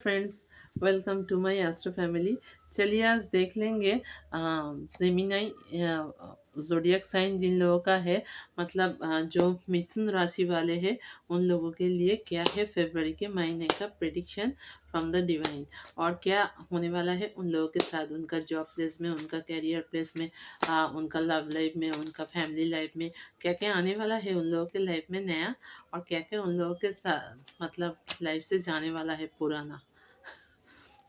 Friends, welcome to my astro family. चलिए आज देख लेंगे जेमिनाई ज़ोडिएक साइन जिन लोगों का है, मतलब जो मिथुन राशि वाले हैं उन लोगों के लिए क्या है फरवरी के महीने का प्रेडिक्शन फ्रॉम द डिवाइन, और क्या होने वाला है उन लोगों के साथ, उनका जॉब प्लेस में, उनका करियर प्लेस में, उनका लव लाइफ में, उनका फैमिली लाइफ में क्या क्या आने वाला है उन लोगों के लाइफ में नया, और क्या क्या उन लोगों के साथ मतलब लाइफ से जाने वाला है पुराना।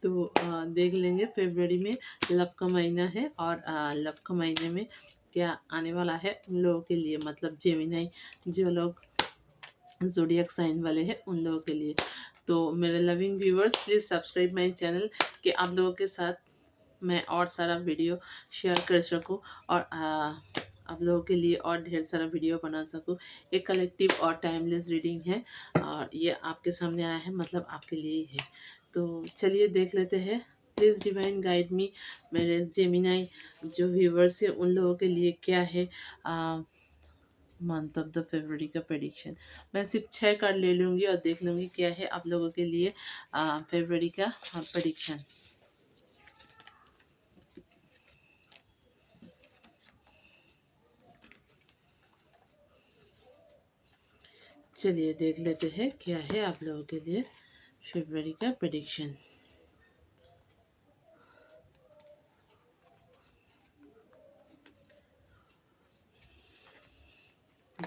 तो देख लेंगे फरवरी में लव का महीना है, और लव का महीने में क्या आने वाला है उन लोगों के लिए, मतलब जेमिनाई जो लोग ज़ोडिएक साइन वाले हैं उन लोगों के लिए। तो मेरे loving viewers, please subscribe my channel कि आप लोगों के साथ मैं और सारा वीडियो शेयर कर सकूं, और आप लोगों के लिए और ढेर सारा वीडियो बना सकूं। एक कलेक्टिव और टाइमलेस रीडिंग है, और ये आपके सामने आया है, मतलब आपके लिए ही है। तो चलिए देख लेते हैं। Please divine guide me. मेरे जेमिनाई जो व्यूवर्स हैं उन लोगों के लिए क्या है मंथ ऑफ द फरवरी का प्रेडिक्शन। मैं सिर्फ 6 कार्ड ले लूँगी और देख लूँगी क्या है आप लोगों के लिए फरवरी का प्रेडिक्शन। चलिए देख लेते हैं क्या है आप लोगों के लिए फरवरी का प्रेडिक्शन।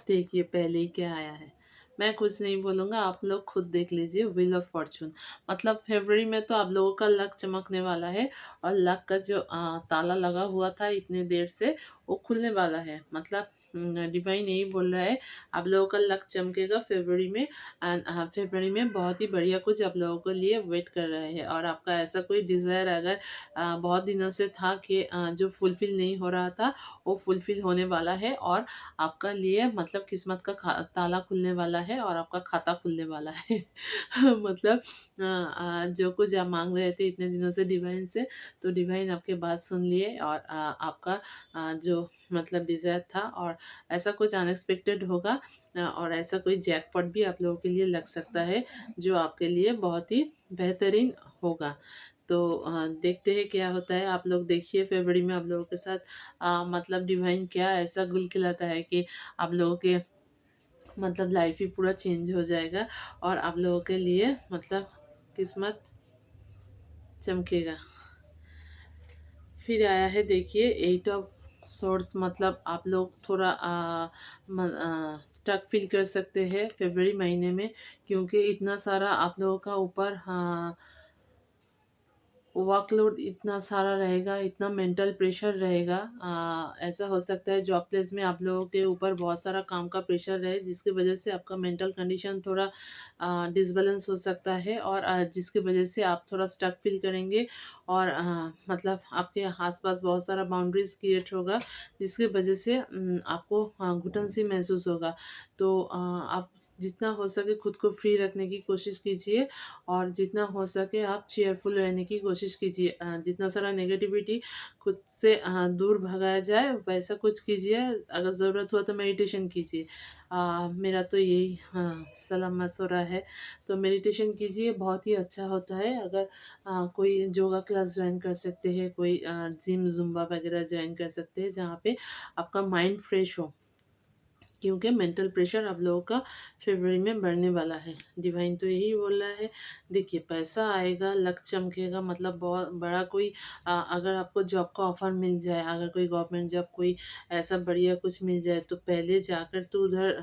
देखिए पहले ही क्या आया है, मैं कुछ नहीं बोलूँगा, आप लोग खुद देख लीजिए। व्हील ऑफ फॉर्चून, मतलब फरवरी में तो आप लोगों का लक चमकने वाला है, और लक का जो ताला लगा हुआ था इतने देर से वो खुलने वाला है। मतलब डिवाइन यही बोल रहा है आप लोगों का लक चमकेगा फरवरी में। एंड फरवरी में बहुत ही बढ़िया कुछ आप लोगों के लिए वेट कर रहा है, और आपका ऐसा कोई डिज़ायर अगर बहुत दिनों से था कि जो फुलफ़िल नहीं हो रहा था वो फुलफ़िल होने वाला है, और आपका लिए मतलब किस्मत का ताला खुलने वाला है, और आपका खाता खुलने वाला है। मतलब जो कुछ आप मांग रहे थे इतने दिनों से डिवाइन से, तो डिवाइन आपके बात सुन लिए, और आपका जो मतलब डिज़ायर था, और ऐसा कुछ अनएक्सपेक्टेड होगा, और ऐसा कोई जैकपॉट भी आप लोगों के लिए लग सकता है जो आपके लिए बहुत ही बेहतरीन होगा। तो देखते हैं क्या होता है। आप लोग देखिए फरवरी में आप लोगों के साथ मतलब डिवाइन क्या ऐसा गुल खिलाता है कि आप लोगों के मतलब लाइफ ही पूरा चेंज हो जाएगा, और आप लोगों के लिए मतलब किस्मत चमकेगा। फिर आया है देखिए 8 ऑफ सोर्ड्स, मतलब आप लोग थोड़ा स्टक फील कर सकते हैं फरवरी महीने में, क्योंकि इतना सारा आप लोगों का ऊपर वर्कलोड इतना सारा रहेगा, इतना मेंटल प्रेशर रहेगा। ऐसा हो सकता है जॉब प्लेस में आप लोगों के ऊपर बहुत सारा काम का प्रेशर रहे, जिसकी वजह से आपका मेंटल कंडीशन थोड़ा डिसबैलेंस हो सकता है, और जिसकी वजह से आप थोड़ा स्टक फील करेंगे, और मतलब आपके आसपास बहुत सारा बाउंड्रीज क्रिएट होगा, जिसकी वजह से आपको घुटन सी महसूस होगा। तो आप जितना हो सके खुद को फ्री रखने की कोशिश कीजिए, और जितना हो सके आप चेयरफुल रहने की कोशिश कीजिए। जितना सारा नेगेटिविटी खुद से दूर भगाया जाए वैसा कुछ कीजिए। अगर ज़रूरत हो तो मेडिटेशन कीजिए। मेरा तो यही सलाह मशवरा है। तो मेडिटेशन कीजिए, बहुत ही अच्छा होता है। अगर कोई योगा क्लास ज्वाइन कर सकते हैं, कोई जिम जुम्बा वगैरह ज्वाइन कर सकते हैं जहाँ पे आपका माइंड फ्रेश हो, क्योंकि मेंटल प्रेशर आप लोगों का फरवरी में बढ़ने वाला है। डिवाइन तो यही बोल रहा है। देखिए पैसा आएगा, लक चमकेगा, मतलब बहुत बड़ा कोई अगर आपको जॉब का ऑफर मिल जाए, अगर कोई गवर्नमेंट जॉब कोई ऐसा बढ़िया कुछ मिल जाए, तो पहले जाकर तो उधर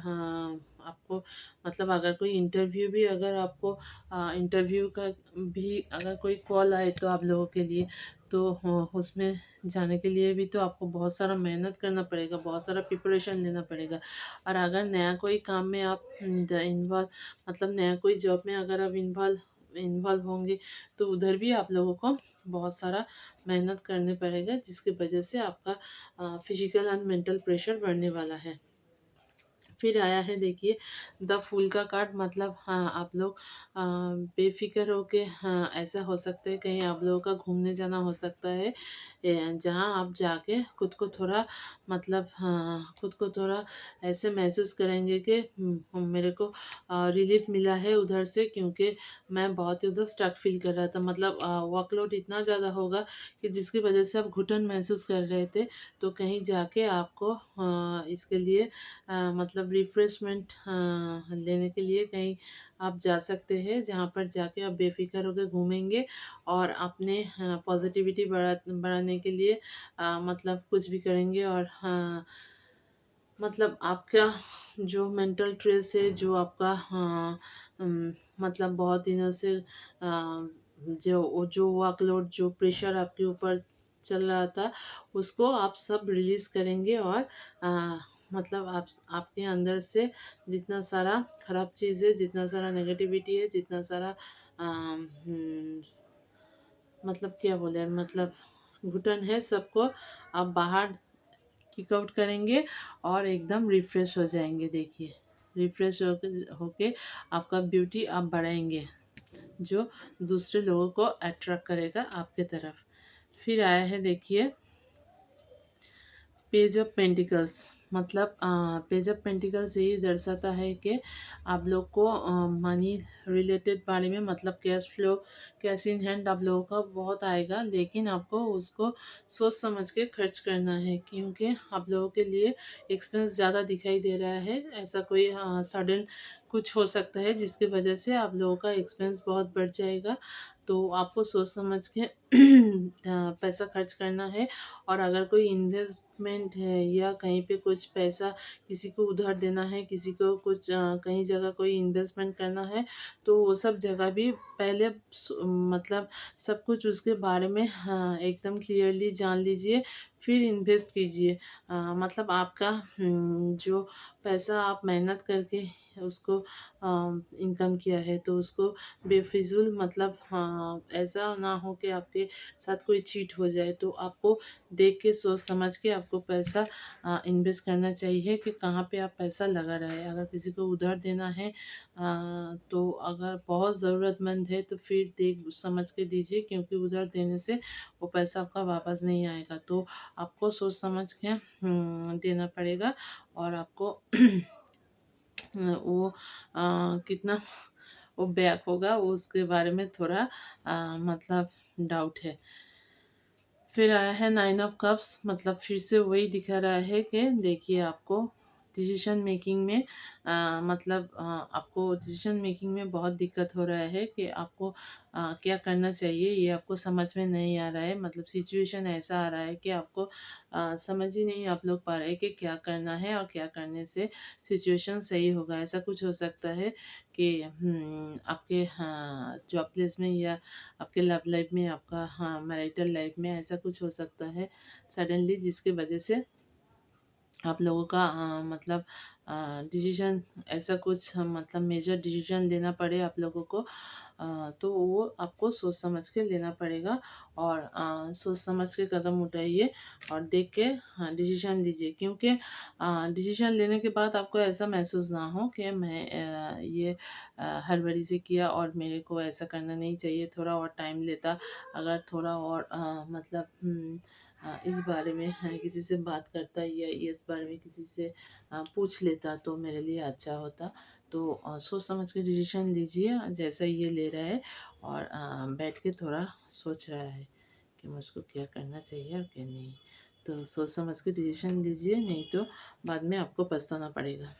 आपको मतलब अगर कोई इंटरव्यू भी, अगर आपको इंटरव्यू का भी अगर कोई कॉल आए तो आप लोगों के लिए, तो उसमें जाने के लिए भी तो आपको बहुत सारा मेहनत करना पड़ेगा, बहुत सारा प्रिपरेशन लेना पड़ेगा। और अगर नया कोई काम में आप इन्वॉल्व, मतलब नया कोई जॉब में अगर आप इन्वॉल्व इन्वॉल्व होंगे, तो उधर भी आप लोगों को बहुत सारा मेहनत करने पड़ेगा, जिसकी वजह से आपका फिजिकल एंड मेंटल प्रेशर बढ़ने वाला है। फिर आया है देखिए द फूल का कार्ड, मतलब हाँ आप लोग बेफिक्र होके, हाँ ऐसा हो सकता है कहीं आप लोगों का घूमने जाना हो सकता है, जहाँ आप जाके खुद को थोड़ा, मतलब हाँ खुद को थोड़ा ऐसे महसूस करेंगे कि मेरे को रिलीफ मिला है उधर से, क्योंकि मैं बहुत ही उधर स्टक फील कर रहा था, मतलब वर्कलोड इतना ज़्यादा होगा कि जिसकी वजह से आप घुटन महसूस कर रहे थे। तो कहीं जाके आपको इसके लिए मतलब रिफ़्रेशमेंट लेने के लिए कहीं आप जा सकते हैं, जहाँ पर जाके आप बेफ़िक्र होकर घूमेंगे और अपने पॉज़िटिविटी बढ़ाने के लिए मतलब कुछ भी करेंगे। और हाँ, मतलब आपका जो मेंटल स्ट्रेस है, जो आपका मतलब बहुत दिनों से जो वर्कलोड, जो प्रेशर आपके ऊपर चल रहा था, उसको आप सब रिलीज़ करेंगे। और अ, मतलब आपके अंदर से जितना सारा खराब चीज़ है, जितना सारा नेगेटिविटी है, जितना सारा मतलब क्या बोले, मतलब घुटन है, सबको आप बाहर किक आउट करेंगे और एकदम रिफ़्रेश हो जाएँगे। देखिए, रिफ़्रेश होके होके आपका ब्यूटी आप बढ़ाएँगे, जो दूसरे लोगों को अट्रैक्ट करेगा आपके तरफ। फिर आया है देखिए पेज ऑफ पेंटिकल्स, मतलब पेज ऑफ पेंटिकल्स यही दर्शाता है कि आप लोग को मनी रिलेटेड बारे में, मतलब cash flow, cash in hand आप लोगों का बहुत आएगा, लेकिन आपको उसको सोच समझ के खर्च करना है, क्योंकि आप लोगों के लिए एक्सपेंस ज़्यादा दिखाई दे रहा है। ऐसा कोई सडन कुछ हो सकता है जिसकी वजह से आप लोगों का एक्सपेंस बहुत बढ़ जाएगा। तो आपको सोच समझ के पैसा खर्च करना है। और अगर कोई इन्वेस्टमेंट है या कहीं पे कुछ पैसा किसी को उधार देना है, किसी को कुछ कहीं जगह कोई इन्वेस्टमेंट करना है, तो वो सब जगह भी पहले मतलब सब कुछ उसके बारे में हाँ एकदम क्लियरली जान लीजिए, फिर इन्वेस्ट कीजिए। मतलब आपका जो पैसा आप मेहनत करके उसको इनकम किया है, तो उसको बेफिजूल, मतलब हाँ ऐसा ना हो कि आपके साथ कोई चीट हो जाए। तो आपको देख के सोच समझ के आपको पैसा इन्वेस्ट करना चाहिए कि कहाँ पे आप पैसा लगा रहे हैं। अगर किसी को उधार देना है तो अगर बहुत ज़रूरतमंद है तो फिर देख समझ के दीजिए, क्योंकि उधार देने से वो पैसा आपका वापस नहीं आएगा। तो आपको सोच समझ के देना पड़ेगा। और आपको वो कितना वो बैक होगा, वो उसके बारे में थोड़ा मतलब डाउट है। फिर आया है नाइन ऑफ कप्स, मतलब फिर से वही दिखा रहा है कि देखिए आपको डिसीजन मेकिंग में मतलब आपको डिसीजन मेकिंग में बहुत दिक्कत हो रहा है कि आपको क्या करना चाहिए, ये आपको समझ में नहीं आ रहा है। मतलब सिचुएशन ऐसा आ रहा है कि आपको समझ ही नहीं आप लोग पा रहे कि क्या करना है और क्या करने से सिचुएशन सही होगा। ऐसा कुछ हो सकता है कि आपके हाँ जॉब प्लेस में या आपके लव लाइफ में, आपका हाँ मैरिटल लाइफ में ऐसा कुछ हो सकता है सडनली, जिसकी वजह से आप लोगों का मतलब डिसीजन ऐसा कुछ मतलब मेजर डिसीजन लेना पड़े आप लोगों को। तो वो आपको सोच समझ के लेना पड़ेगा। और सोच समझ के कदम उठाइए और देख के हाँ डिसीजन लीजिए, क्योंकि डिसीजन लेने के बाद आपको ऐसा महसूस ना हो कि मैं ये हड़बड़ी से किया और मेरे को ऐसा करना नहीं चाहिए, थोड़ा और टाइम लेता, अगर थोड़ा और मतलब इस बारे में किसी से बात करता या इस बारे में किसी से पूछ लेता तो मेरे लिए अच्छा होता। तो सोच समझ के डिसीजन लीजिए जैसा ये ले रहा है। और बैठ के थोड़ा सोच रहा है कि मुझको क्या करना चाहिए और क्या नहीं। तो सोच समझ के डिसीजन लीजिए, नहीं तो बाद में आपको पछताना पड़ेगा।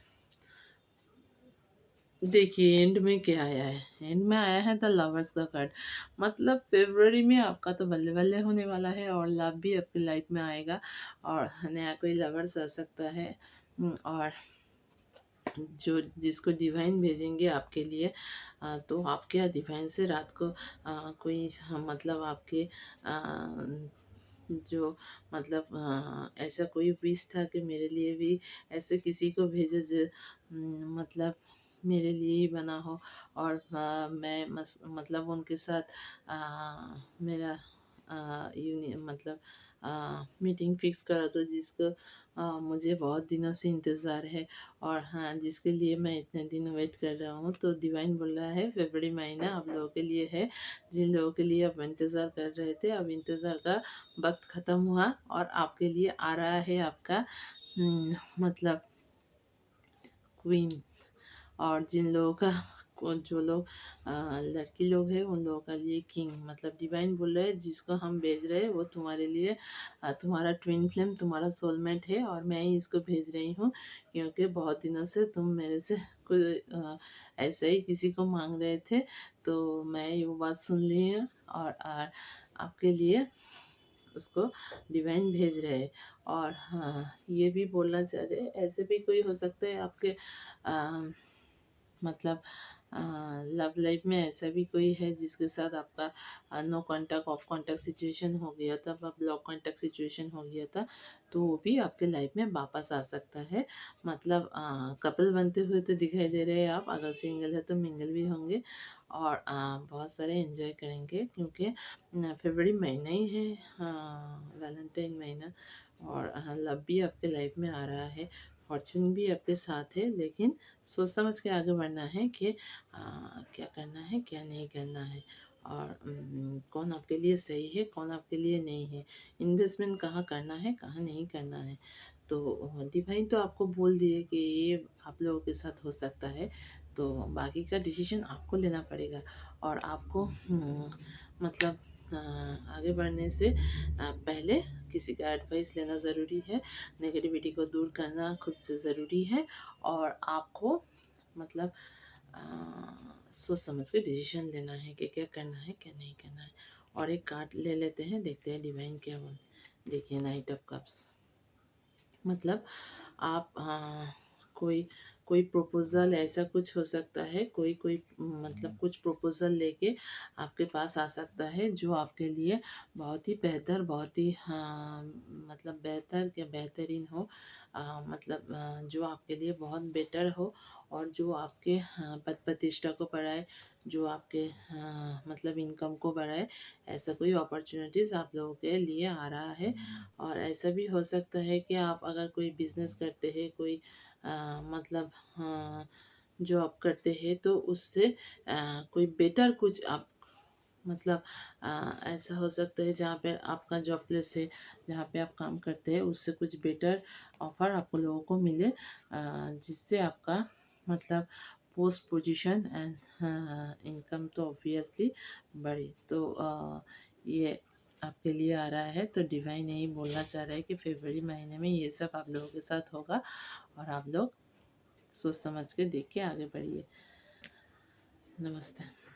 देखिए एंड में क्या आया है, एंड में आया है द लवर्स का कार्ड, मतलब फरवरी में आपका तो बल्ले बल्ले होने वाला है और लव भी आपकी लाइफ में आएगा और नया कोई लवर्स आ सकता है। और जो जिसको डिवाइन भेजेंगे आपके लिए तो आप क्या डिवाइन से रात को कोई मतलब आपके जो मतलब ऐसा कोई विश था कि मेरे लिए भी ऐसे किसी को भेजो जो मतलब मेरे लिए ही बना हो। और मैं मतलब उनके साथ मेरा मतलब मीटिंग फिक्स करा दो, जिसको मुझे बहुत दिनों से इंतज़ार है, और हाँ, जिसके लिए मैं इतने दिन वेट कर रहा हूँ। तो डिवाइन बोल रहा है फरवरी महीना आप लोगों के लिए है, जिन लोगों के लिए आप इंतज़ार कर रहे थे, अब इंतज़ार का वक्त ख़त्म हुआ और आपके लिए आ रहा है आपका मतलब क्वीन। और जिन लोगों का जो लोग लड़की लोग हैं उन लोगों का लिए किंग। मतलब डिवाइन बोल रहे हैं जिसको हम भेज रहे हैं वो तुम्हारे लिए तुम्हारा ट्विन फ्लेम, तुम्हारा सोलमेट है, और मैं ही इसको भेज रही हूँ, क्योंकि बहुत दिनों से तुम मेरे से कोई ऐसे ही किसी को मांग रहे थे, तो मैं ये वो बात सुन ली है, और आपके लिए उसको डिवाइन भेज रहे हैं। और हाँ, ये भी बोलना चाह रहे हैं, ऐसे भी कोई हो सकता है आपके मतलब लव लाइफ में ऐसा भी कोई है जिसके साथ आपका no contact, of contact situation हो गया था, ब्लॉक कांटेक्ट सिचुएशन हो गया था, तो वो भी आपके लाइफ में वापस आ सकता है। मतलब कपल बनते हुए तो दिखाई दे रहे हैं आप, अगर सिंगल है तो मिंगल भी होंगे, और बहुत सारे एंजॉय करेंगे, क्योंकि फरवरी महीना ही है, वैलेंटाइन महीना, और लव भी आपके लाइफ में आ रहा है, फॉर्चून भी आपके साथ है, लेकिन सोच समझ के आगे बढ़ना है कि क्या करना है क्या नहीं करना है, और कौन आपके लिए सही है कौन आपके लिए नहीं है, इन्वेस्टमेंट कहाँ करना है कहाँ नहीं करना है। तो डिवाइन तो आपको बोल दिए कि ये आप लोगों के साथ हो सकता है, तो बाकी का डिसीजन आपको लेना पड़ेगा, और आपको मतलब आगे बढ़ने से पहले किसी का एडवाइस लेना ज़रूरी है, नेगेटिविटी को दूर करना खुद से ज़रूरी है, और आपको मतलब अ, सोच समझ के डिसीजन लेना है कि क्या करना है क्या नहीं करना है। और एक कार्ड ले लेते हैं, देखते हैं डिवाइन क्या बोल। देखिए नाइट ऑफ कप्स, मतलब आप कोई कोई प्रपोज़ल ऐसा कुछ हो सकता है, कोई कोई मतलब कुछ प्रपोज़ल लेके आपके पास आ सकता है, जो आपके लिए बहुत ही बेहतर, बहुत ही मतलब बेहतर क्या बेहतरीन हो, मतलब जो आपके लिए बहुत बेटर हो, और जो आपके पद प्रतिष्ठा को बढ़ाए, जो आपके मतलब इनकम को बढ़ाए, ऐसा कोई अपॉर्चुनिटीज़ आप लोगों के लिए आ रहा है। और ऐसा भी हो सकता है कि आप अगर कोई बिज़नेस करते हैं, कोई मतलब जॉब करते हैं, तो उससे कोई बेटर कुछ आप मतलब ऐसा हो सकता है जहाँ पे आपका जॉब प्लेस है, जहाँ पे आप काम करते हैं, उससे कुछ बेटर ऑफ़र आपको लोगों को मिले, जिससे आपका मतलब पोस्ट पोजीशन एंड इनकम तो ऑब्वियसली बढ़े। तो ये आपके लिए आ रहा है, तो डिवाइन यही बोलना चाह रहा है कि फरवरी महीने में ये सब आप लोगों के साथ होगा, और आप लोग सोच समझ के देख के आगे बढ़िए। नमस्ते।